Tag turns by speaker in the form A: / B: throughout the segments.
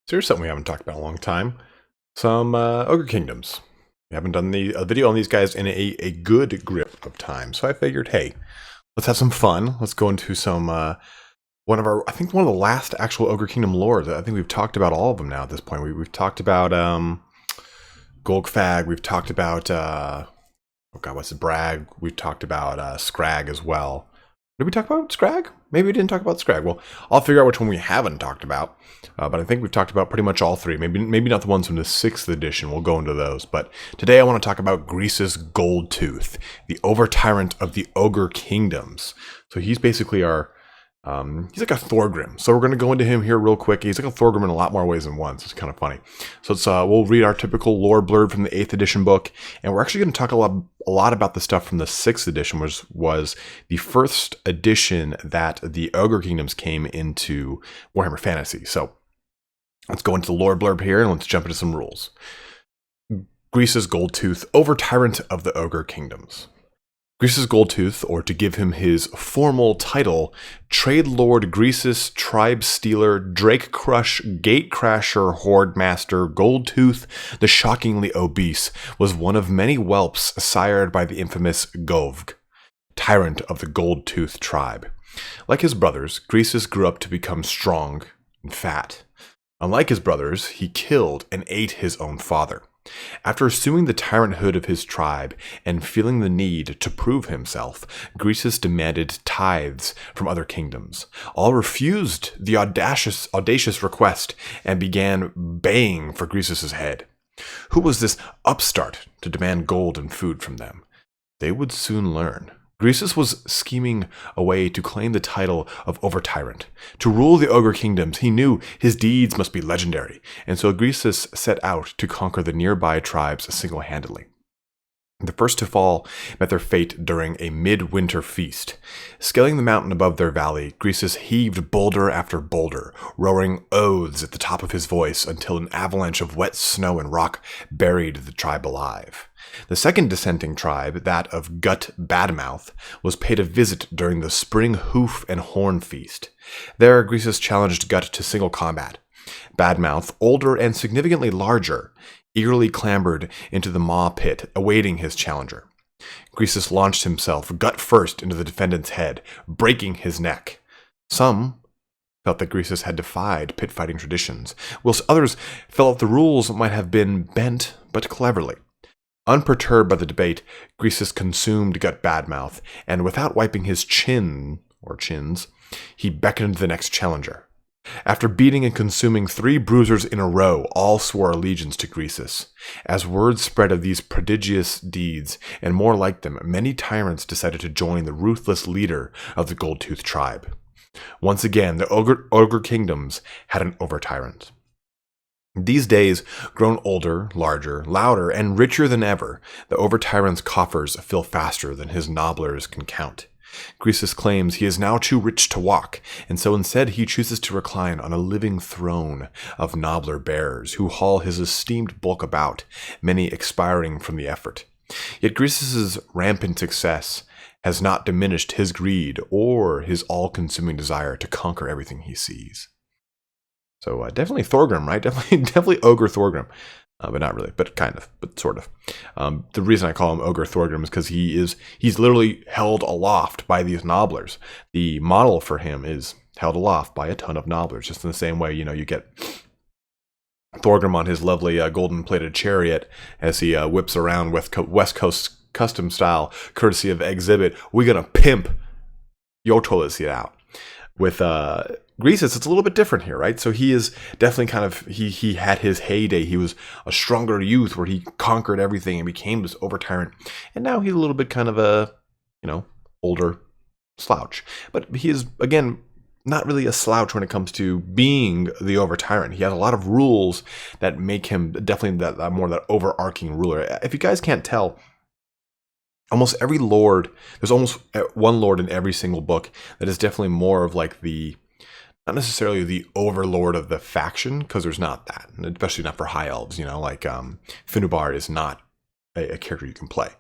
A: So here's something we haven't talked about in a long time. Some Ogre Kingdoms. We haven't done a video on these guys in a good grip of time. So I figured, hey, let's have some fun. Let's go into some, I think one of the last actual Ogre Kingdom lores. I think we've talked about all of them now at this point. We've talked about Golgfag. We've talked about, oh god, what's it, Brag. We've talked about Scrag as well. Did we talk about Scrag? Maybe we didn't talk about Scrag. Well, I'll figure out which one we haven't talked about. But I think we've talked about pretty much all three. Maybe not the ones from the 6th edition. We'll go into those. But today I want to talk about Greasus Goldtooth, the Over-Tyrant of the Ogre Kingdoms. So he's basically our... he's like a Thorgrim. So we're going to go into him here real quick. He's like a Thorgrim in a lot more ways than one. So it's kind of funny. So it's, we'll read our typical lore blurb from the 8th edition book. And we're actually going to talk a lot about the stuff from the 6th edition, which was the first edition that the Ogre Kingdoms came into Warhammer Fantasy. So let's go into the lore blurb here and let's jump into some rules. Greasus Goldtooth, Over-Tyrant of the Ogre Kingdoms. Greasus Goldtooth, or to give him his formal title, Trade Lord Greasus, Tribe Stealer, Drake Crush, Gate Crasher, Horde Master, Goldtooth, the shockingly obese, was one of many whelps sired by the infamous Govg, tyrant of the Goldtooth tribe. Like his brothers, Greasus grew up to become strong and fat. Unlike his brothers, he killed and ate his own father. After assuming the tyranthood of his tribe and feeling the need to prove himself, Greasus demanded tithes from other kingdoms. All refused the audacious request and began baying for Greasus's head. Who was this upstart to demand gold and food from them? They would soon learn. Greasus was scheming a way to claim the title of Over-Tyrant. To rule the Ogre Kingdoms, he knew his deeds must be legendary, and so Greasus set out to conquer the nearby tribes single-handedly. The first to fall met their fate during a midwinter feast. Scaling the mountain above their valley, Greasus heaved boulder after boulder, roaring oaths at the top of his voice until an avalanche of wet snow and rock buried the tribe alive. The second dissenting tribe, that of Gut Badmouth, was paid a visit during the spring hoof and horn feast. There, Greasus challenged Gut to single combat. Badmouth, older and significantly larger, eagerly clambered into the maw pit, awaiting his challenger. Greasus launched himself gut first into the defendant's head, breaking his neck. Some felt that Greasus had defied pit fighting traditions, whilst others felt the rules might have been bent but cleverly. Unperturbed by the debate, Greasus consumed Gut Badmouth, and without wiping his chin, or chins, he beckoned the next challenger. After beating and consuming 3 bruisers in a row, all swore allegiance to Greasus. As word spread of these prodigious deeds, and more like them, many tyrants decided to join the ruthless leader of the Goldtooth tribe. Once again, the Ogre Kingdoms had an Over-Tyrant. These days, grown older, larger, louder, and richer than ever, the Over-Tyrant's coffers fill faster than his nobblers can count. Greasus claims he is now too rich to walk, and so instead he chooses to recline on a living throne of nobbler bearers who haul his esteemed bulk about, many expiring from the effort. Yet Greasus's rampant success has not diminished his greed or his all-consuming desire to conquer everything he sees. So definitely Thorgrim, right? Definitely Ogre Thorgrim. But not really, but kind of, but sort of. The reason I call him Ogre Thorgrim is because he's literally held aloft by these nobblers. The model for him is held aloft by a ton of nobblers, just in the same way, you get Thorgrim on his lovely golden-plated chariot as he whips around West Coast custom style, courtesy of Exhibit. We're gonna pimp your toilet seat out. With Greasus, it's a little bit different here, right? So he is definitely kind of, he had his heyday. He was a stronger youth where he conquered everything and became this Over-Tyrant. And now he's a little bit kind of a, older slouch. But he is, again, not really a slouch when it comes to being the Over-Tyrant. He has a lot of rules that make him definitely that more that overarching ruler. If you guys can't tell, almost every lord, there's almost one lord in every single book that is definitely more of like not necessarily the overlord of the faction, because there's not that, especially not for high elves, like Finubar is not a character you can play.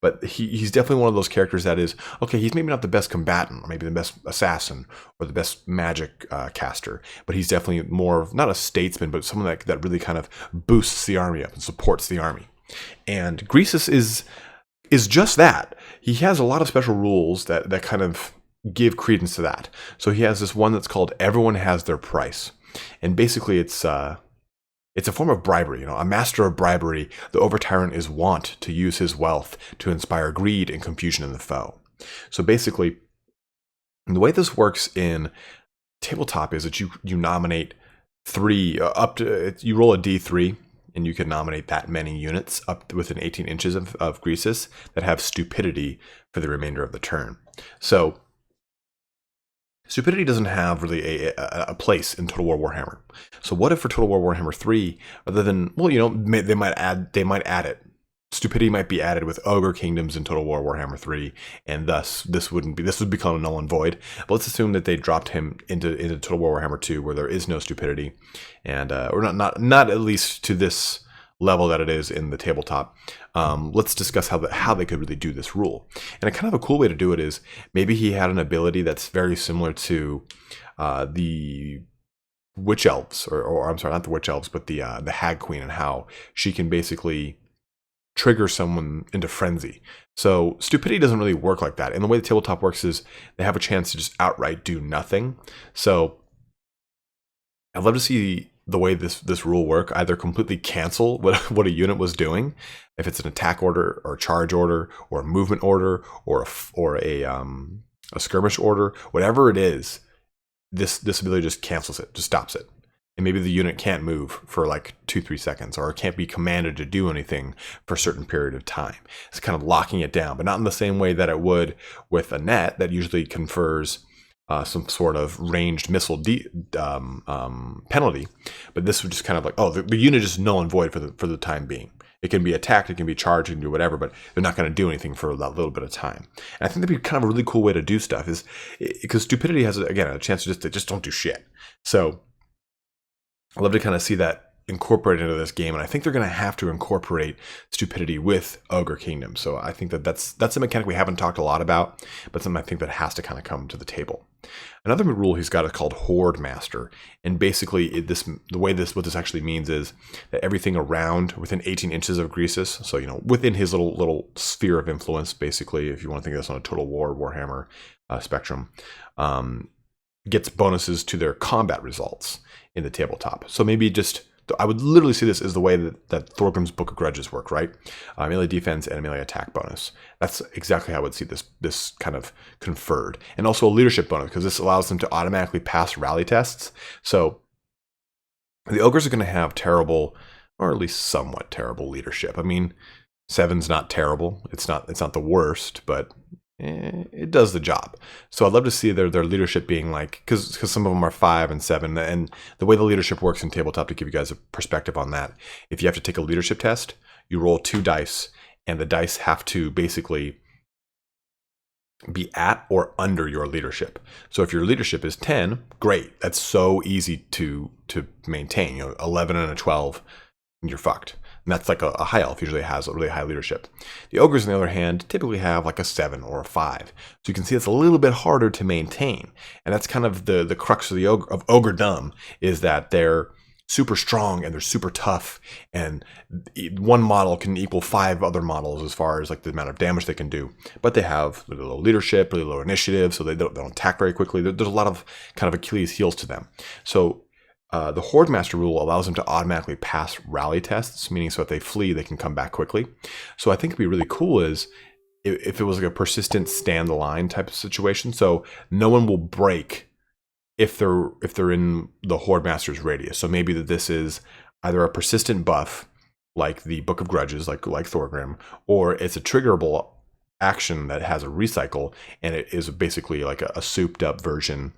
A: But he's definitely one of those characters that is, okay, he's maybe not the best combatant, or maybe the best assassin, or the best magic caster, but he's definitely more of, not a statesman, but someone that really kind of boosts the army up and supports the army. And Greasus is just that. He has a lot of special rules that kind of give credence to that. So he has this one that's called Everyone Has Their Price. And basically it's a form of bribery. A master of bribery, the over-tyrant is wont to use his wealth to inspire greed and confusion in the foe. So basically, the way this works in tabletop is that you nominate three, you roll a d3, and you can nominate that many units up within 18 inches of Greasus that have stupidity for the remainder of the turn. So stupidity doesn't have really a place in Total War Warhammer. So what if for Total War Warhammer 3, other than, well, they might add it. Stupidity might be added with Ogre Kingdoms in Total War Warhammer 3, and thus this would become a null and void. But let's assume that they dropped him into Total War Warhammer 2, where there is no stupidity, and or not at least to this level that it is in the tabletop. Let's discuss how they could really do this rule. And a kind of a cool way to do it is maybe he had an ability that's very similar to the Witch Elves, or I'm sorry, not the Witch Elves, but the Hag Queen, and how she can basically trigger someone into frenzy. So stupidity doesn't really work like that. And the way the tabletop works is they have a chance to just outright do nothing. So I'd love to see the way this rule work, either completely cancel what a unit was doing, if it's an attack order or a charge order or a movement order or a skirmish order, whatever it is, this ability just cancels it, just stops it. And maybe the unit can't move for like 2-3 seconds, or it can't be commanded to do anything for a certain period of time. It's kind of locking it down, but not in the same way that it would with a net that usually confers some sort of ranged missile penalty. But this would just kind of like, the unit is null and void for the time being. It can be attacked, it can be charged, it can do whatever, but they're not going to do anything for that little bit of time. And I think that'd be kind of a really cool way to do stuff, is because stupidity has, again, a chance to just don't do shit. So I'd love to kind of see that incorporated into this game, and I think they're going to have to incorporate stupidity with Ogre Kingdom. So I think that's a mechanic we haven't talked a lot about, but something I think that has to kind of come to the table. Another rule he's got is called Horde Master, and basically what this actually means is that everything around within 18 inches of Greasus, so within his little sphere of influence, basically, if you want to think of this on a Total War Warhammer spectrum, gets bonuses to their combat results in the tabletop. So maybe I would literally see this as the way that Thorgrim's Book of Grudges work, right? Melee defense and a melee attack bonus. That's exactly how I would see this kind of conferred. And also a leadership bonus, because this allows them to automatically pass rally tests. So the Ogres are going to have terrible, or at least somewhat terrible leadership. I mean, 7's not terrible. It's not the worst, but it does the job. So I'd love to see their leadership being like, because some of them are 5 and 7, and the way the leadership works in tabletop, to give you guys a perspective on that, if you have to take a leadership test, you roll 2 dice, and the dice have to basically be at or under your leadership. So if your leadership is 10, great. That's so easy to maintain. 11 and a 12, you're fucked. And that's like a high elf usually has a really high leadership. The ogres, on the other hand, typically have like a 7 or a 5. So you can see it's a little bit harder to maintain. And that's kind of the crux of ogredom, is that they're super strong and they're super tough. And one model can equal 5 other models as far as like the amount of damage they can do. But they have really low leadership, really low initiative, so they don't attack very quickly. There's a lot of kind of Achilles heels to them. So the Horde Master rule allows them to automatically pass rally tests, meaning so if they flee, they can come back quickly. So I think it'd be really cool is if it was like a persistent stand the line type of situation. So no one will break if they're in the Horde Master's radius. So maybe that this is either a persistent buff, like the Book of Grudges, like Thorgrim, or it's a triggerable action that has a recycle, and it is basically like a souped up version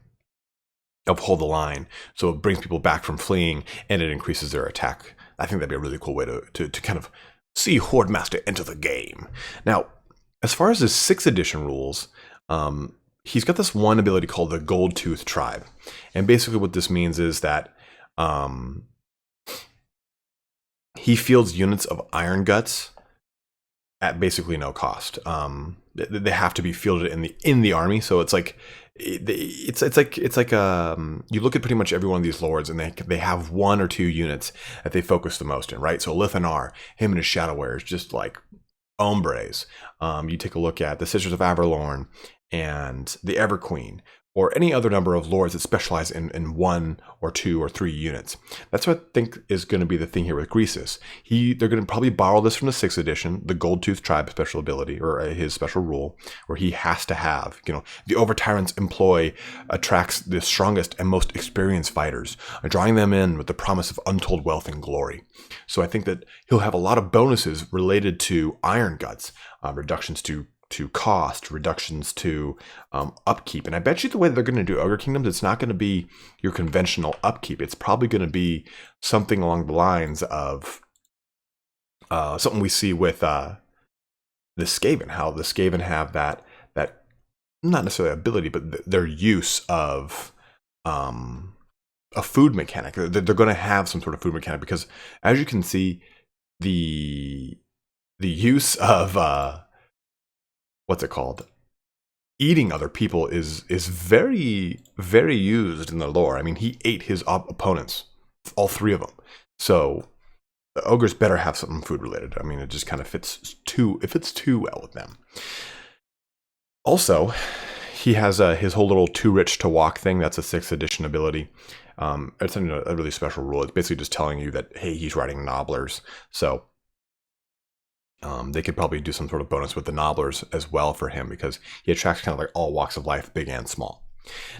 A: of Hold the Line. So it brings people back from fleeing, and it increases their attack. I think that'd be a really cool way to kind of see Horde Master enter the game. Now, as far as his 6th edition rules, he's got this one ability called the Goldtooth Tribe. And basically what this means is that he fields units of Iron Guts at basically no cost. They have to be fielded in the army, so it's like you look at pretty much every one of these lords, and they have 1 or 2 units that they focus the most in, right? So Lithanar, him and his Shadow Wearers, just like hombres. You take a look at the Sisters of Averlorn and the Everqueen, or any other number of lords that specialize in 1 or 2 or 3 units. That's what I think is going to be the thing here with Greasus. They're going to probably borrow this from the 6th edition, the Goldtooth tribe special ability, or his special rule, where he has to have, the Over-Tyrant's employ attracts the strongest and most experienced fighters, drawing them in with the promise of untold wealth and glory. So I think that he'll have a lot of bonuses related to Iron Guts, reductions to cost, reductions to upkeep. And I bet you the way that they're going to do Ogre Kingdoms, it's not going to be your conventional upkeep. It's probably going to be something along the lines of something we see with the Skaven, how the Skaven have that not necessarily ability, but their use of a food mechanic. They're going to have some sort of food mechanic, because as you can see, the use of what's it called? Eating other people is very, very used in the lore. I mean, he ate his opponents, all 3 of them. So the ogres better have something food related. I mean, it just kind of fits too well with them. Also, he has his whole little too rich to walk thing. That's a 6th edition ability. It's a really special rule. It's basically just telling you that, hey, he's riding nobblers. So they could probably do some sort of bonus with the nobblers as well for him, because he attracts kind of like all walks of life, big and small.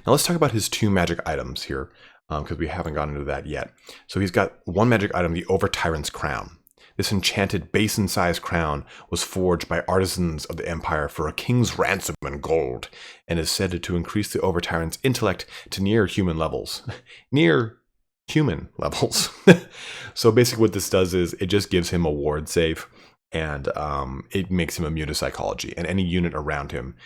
A: Now let's talk about his 2 magic items here, because we haven't gotten into that yet. So he's got 1 magic item, the Over-Tyrant's Crown. This enchanted basin-sized crown was forged by artisans of the Empire for a king's ransom in gold, and is said to increase the Over-Tyrant's intellect to near human levels. Near human levels. So basically what this does is it just gives him a ward save, and it makes him immune to psychology, and any unit around him,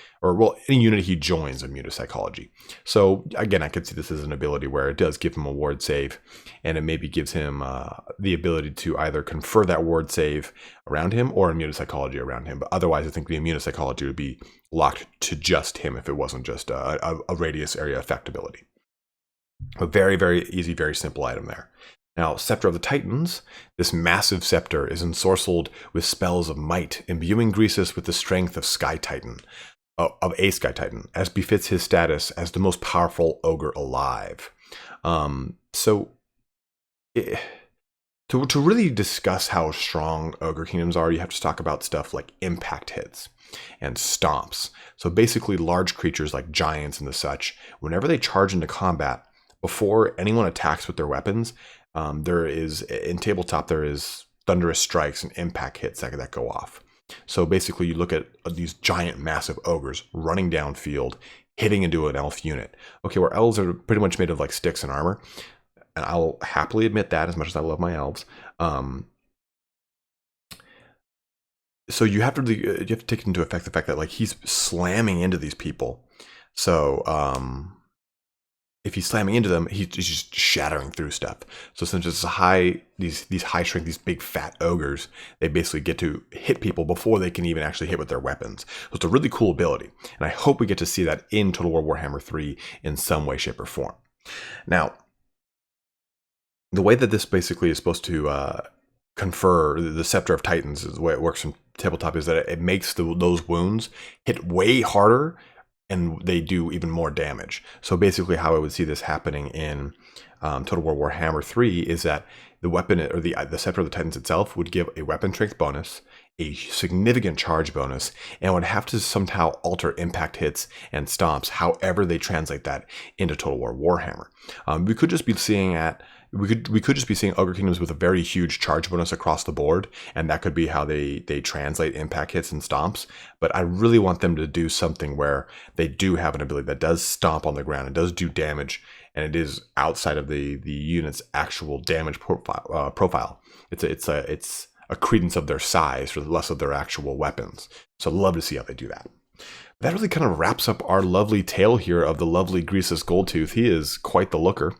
A: any unit he joins, immune to psychology. So again, I could see this as an ability where it does give him a ward save, and it maybe gives him the ability to either confer that ward save around him or immune to psychology around him. But otherwise, I think the immune to psychology would be locked to just him if it wasn't just a radius area effect ability. A very, very easy, very simple item there. Now, Scepter of the Titans, this massive scepter is ensorcelled with spells of might, imbuing Greasus with the strength of Sky Titan, a Sky Titan, as befits his status as the most powerful ogre alive. To really discuss how strong Ogre Kingdoms are, you have to talk about stuff like impact hits and stomps. So basically, large creatures like giants and the such, whenever they charge into combat, before anyone attacks with their weapons, there is, in tabletop, there is thunderous strikes and impact hits that go off. So basically, you look at these giant, massive ogres running downfield, hitting into an elf unit. Okay, where elves are pretty much made of like sticks and armor, and I'll happily admit that, as much as I love my elves. So you have to take into effect the fact that like he's slamming into these people. So if he's slamming into them, he's just shattering through stuff. So since it's these high strength, these big fat ogres, they basically get to hit people before they can even actually hit with their weapons. So it's a really cool ability, and I hope we get to see that in Total War Warhammer 3 in some way, shape, or form. Now, the way that this basically is supposed to confer the Scepter of Titans, is the way it works from tabletop, is that it makes those wounds hit way harder, and they do even more damage. So basically how I would see this happening in Total War Warhammer 3 is that the weapon, or the Scepter of the Titans itself, would give a weapon strength bonus, a significant charge bonus, and would have to somehow alter impact hits and stomps, however they translate that into Total War Warhammer. We could just be seeing Ogre Kingdoms with a very huge charge bonus across the board, and that could be how they translate impact hits and stomps. But I really want them to do something where they do have an ability that does stomp on the ground and does do damage, and it is outside of the unit's actual damage profile. It's a credence of their size for less of their actual weapons. So I'd love to see how they do that. That really kind of wraps up our lovely tale here of the lovely Greasus Goldtooth. He is quite the looker.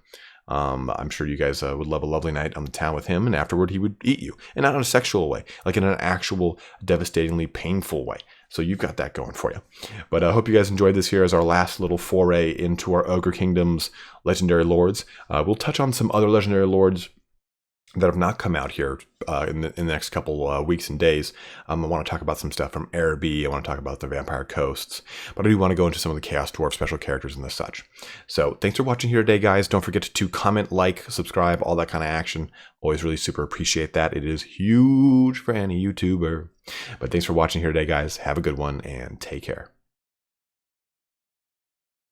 A: I'm sure you guys would love a lovely night on the town with him, and afterward he would eat you. And not in a sexual way, like in an actual devastatingly painful way. So you've got that going for you. But I hope you guys enjoyed this here as our last little foray into our Ogre Kingdom's legendary lords. We'll touch on some other legendary lords that have not come out here in the next couple weeks and days. I want to talk about some stuff from Araby. I want to talk about the Vampire Coasts. But I do want to go into some of the Chaos Dwarf special characters and the such. So thanks for watching here today, guys. Don't forget to comment, like, subscribe, all that kind of action. Always really super appreciate that. It is huge for any YouTuber. But thanks for watching here today, guys. Have a good one and take care.